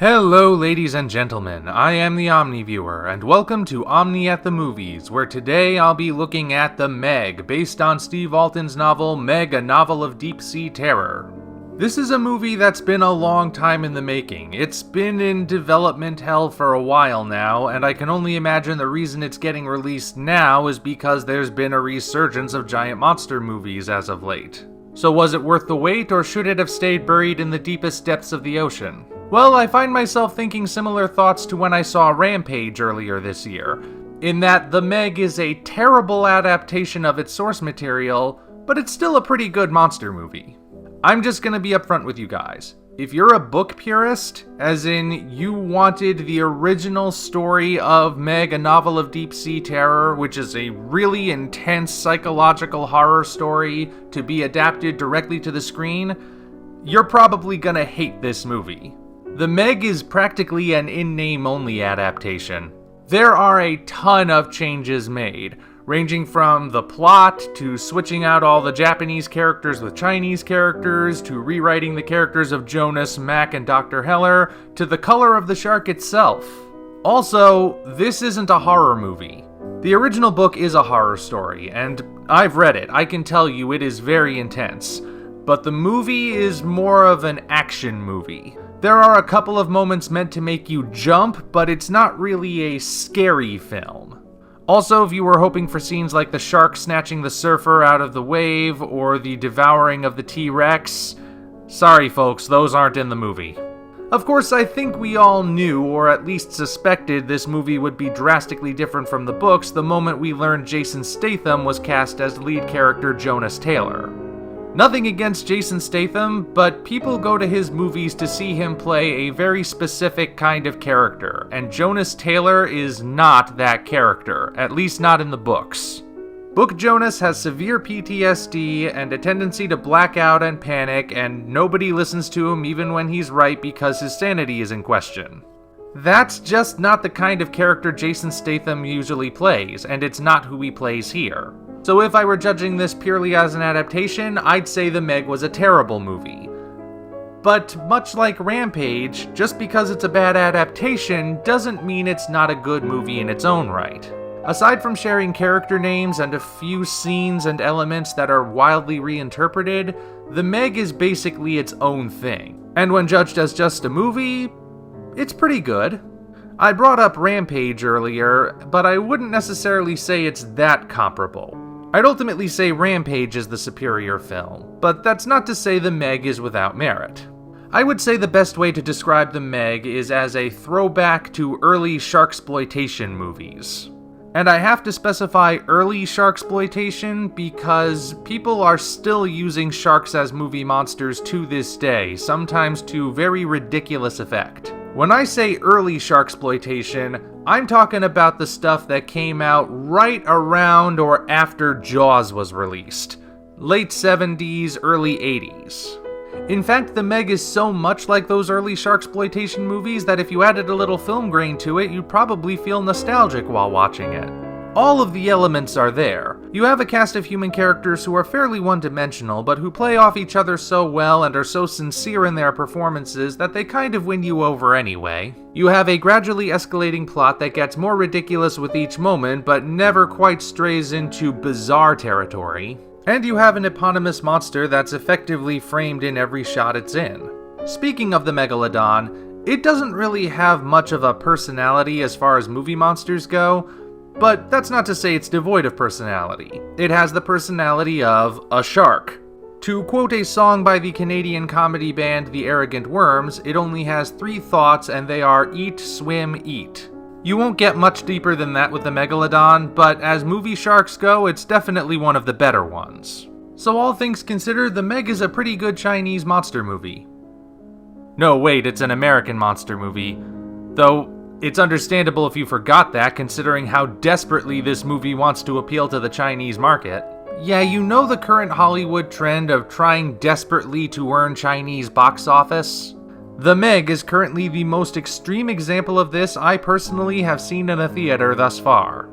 Hello ladies and gentlemen, I am the Omni viewer, and welcome to Omni at the Movies, where today I'll be looking at The Meg, based on Steve Alten's novel Meg, a Novel of Deep Sea Terror. This is a movie that's been a long time in the making. It's been in development hell for a while now, and I can only imagine the reason it's getting released now is because there's been a resurgence of giant monster movies as of late. So was it worth the wait, or should it have stayed buried in the deepest depths of the ocean? Well, I find myself thinking similar thoughts to when I saw Rampage earlier this year, in that The Meg is a terrible adaptation of its source material, but it's still a pretty good monster movie. I'm just gonna be upfront with you guys. If you're a book purist, as in you wanted the original story of Meg, a Novel of Deep Sea Terror, which is a really intense psychological horror story, to be adapted directly to the screen, you're probably gonna hate this movie. The Meg is practically an in-name only adaptation. There are a ton of changes made, ranging from the plot, to switching out all the Japanese characters with Chinese characters, to rewriting the characters of Jonas, Mac, and Dr. Heller, to the color of the shark itself. Also, this isn't a horror movie. The original book is a horror story, and I've read it. I can tell you it is very intense. But the movie is more of an action movie. There are a couple of moments meant to make you jump, but it's not really a scary film. Also, if you were hoping for scenes like the shark snatching the surfer out of the wave, or the devouring of the T-Rex, sorry folks, those aren't in the movie. Of course, I think we all knew, or at least suspected, this movie would be drastically different from the books the moment we learned Jason Statham was cast as lead character Jonas Taylor. Nothing against Jason Statham, but people go to his movies to see him play a very specific kind of character, and Jonas Taylor is not that character, at least not in the books. Book Jonas has severe PTSD and a tendency to black out and panic, and nobody listens to him even when he's right because his sanity is in question. That's just not the kind of character Jason Statham usually plays, and it's not who he plays here. So if I were judging this purely as an adaptation, I'd say The Meg was a terrible movie. But much like Rampage, just because it's a bad adaptation doesn't mean it's not a good movie in its own right. Aside from sharing character names and a few scenes and elements that are wildly reinterpreted, The Meg is basically its own thing. And when judged as just a movie, it's pretty good. I brought up Rampage earlier, but I wouldn't necessarily say it's that comparable. I'd ultimately say Rampage is the superior film, but that's not to say The Meg is without merit. I would say the best way to describe The Meg is as a throwback to early sharksploitation movies. And I have to specify early sharksploitation because people are still using sharks as movie monsters to this day, sometimes to very ridiculous effect. When I say early sharksploitation, I'm talking about the stuff that came out right around or after Jaws was released. Late 70s, early 80s. In fact, The Meg is so much like those early sharksploitation movies that if you added a little film grain to it, you'd probably feel nostalgic while watching it. All of the elements are there. You have a cast of human characters who are fairly one-dimensional, but who play off each other so well and are so sincere in their performances that they kind of win you over anyway. You have a gradually escalating plot that gets more ridiculous with each moment, but never quite strays into bizarre territory. And you have an eponymous monster that's effectively framed in every shot it's in. Speaking of the Megalodon, it doesn't really have much of a personality as far as movie monsters go, but that's not to say it's devoid of personality. It has the personality of a shark. To quote a song by the Canadian comedy band The Arrogant Worms, it only has 3 thoughts, and they are eat, swim, eat. You won't get much deeper than that with the Megalodon, but as movie sharks go, it's definitely one of the better ones. So all things considered, The Meg is a pretty good Chinese monster movie. No, wait, it's an American monster movie. Though, it's understandable if you forgot that, considering how desperately this movie wants to appeal to the Chinese market. Yeah, you know the current Hollywood trend of trying desperately to earn Chinese box office? The Meg is currently the most extreme example of this I personally have seen in a theater thus far.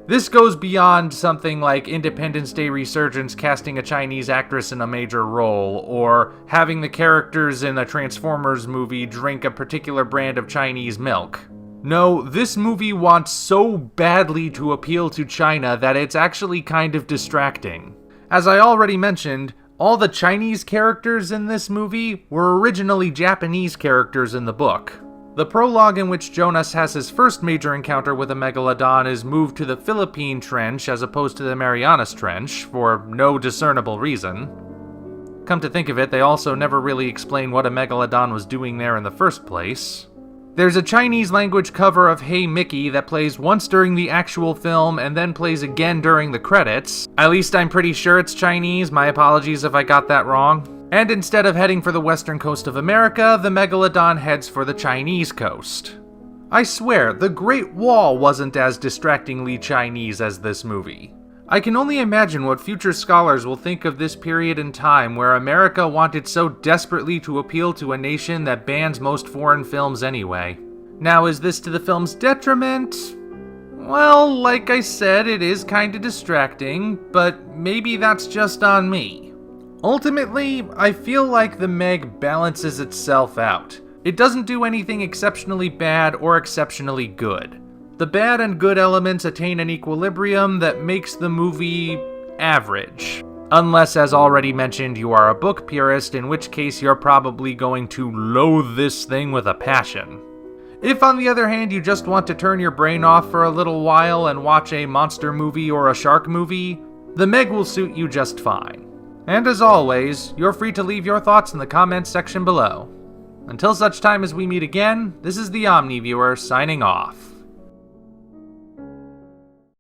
This goes beyond something like Independence Day Resurgence casting a Chinese actress in a major role, or having the characters in a Transformers movie drink a particular brand of Chinese milk. No, this movie wants so badly to appeal to China that it's actually kind of distracting. As I already mentioned, all the Chinese characters in this movie were originally Japanese characters in the book. The prologue in which Jonas has his first major encounter with a megalodon is moved to the Philippine Trench as opposed to the Marianas Trench, for no discernible reason. Come to think of it, they also never really explain what a megalodon was doing there in the first place. There's a Chinese language cover of Hey Mickey that plays once during the actual film and then plays again during the credits. At least I'm pretty sure it's Chinese, my apologies if I got that wrong. And instead of heading for the western coast of America, the megalodon heads for the Chinese coast. I swear, the Great Wall wasn't as distractingly Chinese as this movie. I can only imagine what future scholars will think of this period in time where America wanted so desperately to appeal to a nation that bans most foreign films anyway. Now, is this to the film's detriment? Well, like I said, it is kinda distracting, but maybe that's just on me. Ultimately, I feel like the MEG balances itself out. It doesn't do anything exceptionally bad or exceptionally good. The bad and good elements attain an equilibrium that makes the movie average. Unless, as already mentioned, you are a book purist, in which case you're probably going to loathe this thing with a passion. If, on the other hand, you just want to turn your brain off for a little while and watch a monster movie or a shark movie, the MEG will suit you just fine. And as always, you're free to leave your thoughts in the comments section below. Until such time as we meet again, this is the Omni Viewer signing off.